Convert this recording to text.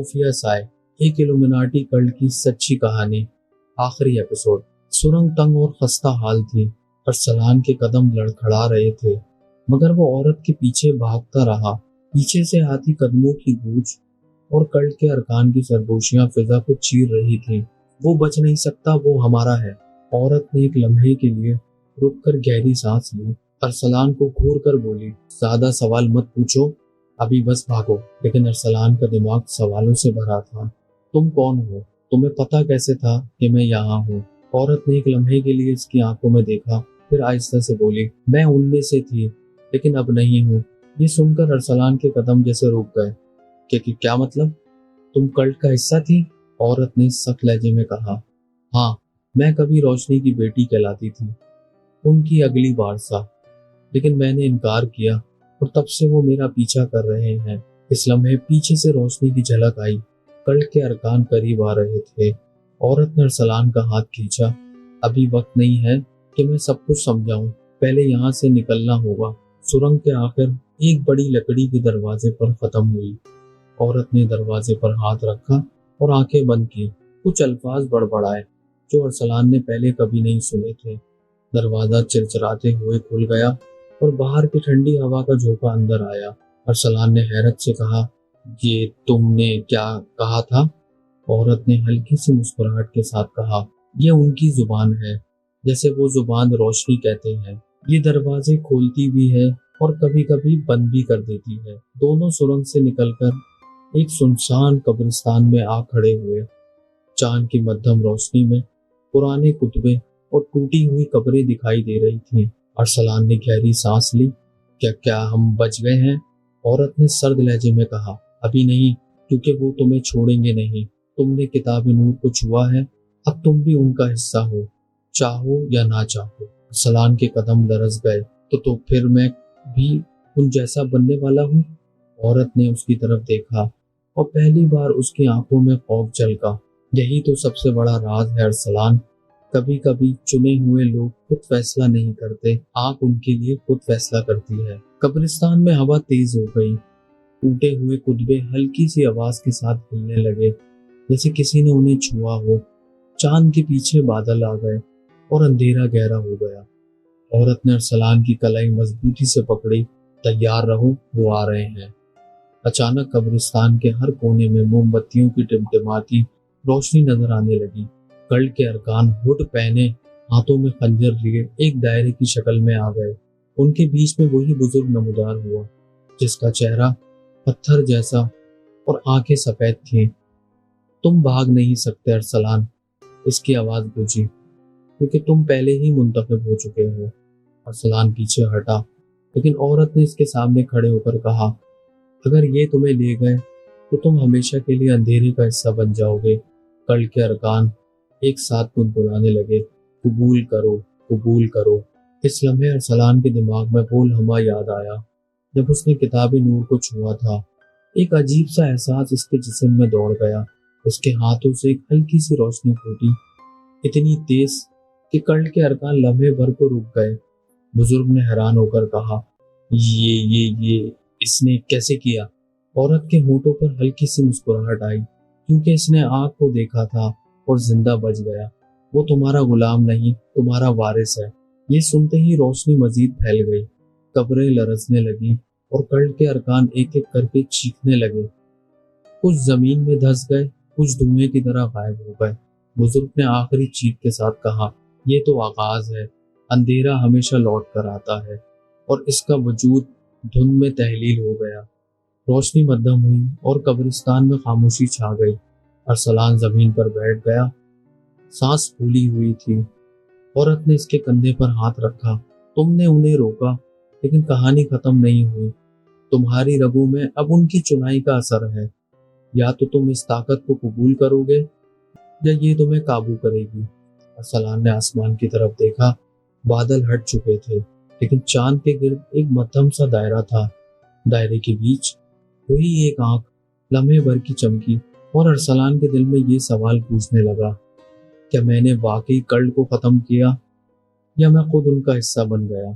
خفیہ سائے، ایک ایلومیناٹی کلٹ کی سچی کہانی۔ آخری ایپیسوڈ۔ سرنگ تنگ اور خستہ حال تھی۔ ارسلان کے قدم لڑکھڑا رہے تھے، مگر وہ عورت کے پیچھے بھاگتا رہا۔ پیچھے سے آتی قدموں کی گونج اور کلٹ کے ارکان کی سرگوشیاں فضا کو چیر رہی تھیں۔ وہ بچ نہیں سکتا، وہ ہمارا ہے۔ عورت نے ایک لمحے کے لیے رک کر گہری سانس لی۔ ارسلان کو گھور کر بولی، زیادہ سوال مت پوچھو، ابھی بس بھاگو۔ لیکن ارسلان کا دماغ سوالوں سے بھرا تھا۔ تم کون ہو؟ تمہیں پتا کیسے تھا کہ میں یہاں ہوں؟ عورت نے ایک لمحے کے لیے اس کی آنکھوں میں دیکھا، پھر آہستہ سے بولی، میں ان میں سے تھی، لیکن اب نہیں ہوں۔ یہ سن کر ارسلان کے قدم جیسے رک گئے۔ کیا مطلب؟ تم کلٹ کا حصہ تھی؟ عورت نے سخت لہجے میں کہا۔ ہاں، میں کبھی روشنی کی بیٹی کہلاتی تھی، ان کی اگلی وارثہ، لیکن میں نے انکار کیا اور تب سے وہ میرا پیچھا کر رہے ہیں۔ اس لمحے پیچھے سے روشنی کی جھلک آئی، کلٹ کے ارکان قریب آ رہے تھے۔ عورت نے ارسلان کا ہاتھ کھینچا۔ ابھی وقت نہیں ہے کہ میں سب کچھ سمجھاؤں، پہلے یہاں سے نکلنا ہوگا۔ سرنگ کے آخر ایک بڑی لکڑی کے دروازے پر ختم ہوئی۔ عورت نے دروازے پر ہاتھ رکھا اور آنکھیں بند کی، کچھ الفاظ بڑبڑائے جو ارسلان نے پہلے کبھی نہیں سنے تھے۔ دروازہ چرچراتے ہوئے کھل گیا اور باہر کی ٹھنڈی ہوا کا جھونکا اندر آیا۔ ارسلان نے حیرت سے کہا، یہ تم نے کیا کہا تھا؟ عورت نے ہلکی سی مسکراہٹ کے ساتھ کہا، یہ ان کی زبان ہے، جیسے وہ زبان روشنی کہتے ہیں۔ یہ دروازے کھولتی بھی ہے اور کبھی کبھی بند بھی کر دیتی ہے۔ دونوں سرنگ سے نکل کر ایک سنسان قبرستان میں آ کھڑے ہوئے۔ چاند کی مدھم روشنی میں پرانے کتبے اور ٹوٹی ہوئی قبریں دکھائی دے رہی تھیں۔ ارسلان نے گہری سانس لی۔ کیا ہم بچ گئے ہیں؟ عورت نے سرد لہجے میں کہا، ابھی نہیں، کیونکہ وہ تمہیں چھوڑیں گے نہیں۔ تم نے کتاب نور کو چھوا ہے، اب تم بھی ان کا حصہ ہو، چاہو یا نہ چاہو۔ ارسلان کے قدم لرز گئے۔ تو پھر میں بھی ان جیسا بننے والا ہوں؟ عورت نے اس کی طرف دیکھا اور پہلی بار اس کی آنکھوں میں خوف جھلکا۔ یہی تو سب سے بڑا راز ہے ارسلان، کبھی کبھی چنے ہوئے لوگ خود فیصلہ نہیں کرتے، آنکھ ان کے لیے خود فیصلہ کرتی ہے۔ قبرستان میں ہوا تیز ہو گئی، ٹوٹے ہوئے کتبے ہلکی سی آواز کے ساتھ ہلنے لگے، جیسے کسی نے انہیں چھوا ہو۔ چاند کے پیچھے بادل آ گئے اور اندھیرا گہرا ہو گیا۔ عورت نے ارسلان کی کلائی مضبوطی سے پکڑی، تیار رہو، وہ آ رہے ہیں۔ اچانک قبرستان کے ہر کونے میں موم بتیوں کی ٹمٹماتی روشنی نظر آنے لگی۔ کلٹ کے ارکان ہوڈ پہنے، ہاتھوں میں خنجر لیے ایک دائرے کی شکل میں آ گئے۔ ان کے بیچ میں وہی بزرگ نمودار ہوا، جس کا چہرہ پتھر جیسا اور آنکھیں سفید تھیں۔ تم بھاگ نہیں سکتے ارسلان، اس کی آواز گونجی، کیونکہ تم پہلے ہی منتخب ہو چکے ہو۔ ارسلان پیچھے ہٹا، لیکن عورت نے اس کے سامنے کھڑے ہو کر کہا، اگر یہ تمہیں لے گئے تو تم ہمیشہ کے لیے اندھیرے کا حصہ بن جاؤ گے۔ کلٹ کے ارکان ایک ساتھ گنگنانے لگے، قبول کرو، قبول کرو۔ اس لمحے ارسلان کے دماغ میں وہ لمحہ یاد آیا جب اس نے کتاب نور کو چھوا تھا۔ ایک عجیب سا احساس اس کے جسم میں دوڑ گیا۔ اس کے ہاتھوں سے ایک ہلکی سی روشنی پھوٹی، اتنی تیز کہ کلٹ کے ارکان لمحے بھر کو رک گئے۔ بزرگ نے حیران ہو کر کہا، یہ اس نے کیسے کیا؟ عورت کے ہونٹوں پر ہلکی سی مسکراہٹ آئی، کیونکہ اس نے آنکھ کو دیکھا تھا اور زندہ بچ گیا۔ وہ تمہارا غلام نہیں، تمہارا وارث ہے۔ یہ سنتے ہی روشنی مزید پھیل گئی، قبریں لرزنے لگیں اور کلٹ کے ارکان ایک ایک کر کے چیخنے لگے۔ کچھ زمین میں دھس گئے، کچھ دھوئیں کی طرح غائب ہو گئے۔ بزرگ نے آخری چیخ کے ساتھ کہا، یہ تو آغاز ہے، اندھیرا ہمیشہ لوٹ کر آتا ہے، اور اس کا وجود دھند میں تحلیل ہو گیا۔ روشنی مدھم ہوئی اور قبرستان میں خاموشی چھا گئی۔ ارسلان زمین پر بیٹھ گیا، سانس پھولی ہوئی تھی۔ عورت نے اس کے کندھے پر ہاتھ رکھا، تم نے انہیں روکا، لیکن کہانی ختم نہیں ہوئی۔ تمہاری رگوں میں اب ان کی چنائی کا اثر ہے۔ یا تو تم اس طاقت کو قبول کرو گے یا یہ تمہیں قابو کرے گی۔ ارسلان نے آسمان کی طرف دیکھا، بادل ہٹ چکے تھے، لیکن چاند کے گرد ایک مدھم سا دائرہ تھا۔ دائرے کے بیچ وہی ایک آنکھ لمحے بھر کی چمکی، اور ارسلان کے دل میں یہ سوال پوچھنے لگا، کیا میں نے واقعی کلٹ کو ختم کیا یا میں خود ان کا حصہ بن گیا؟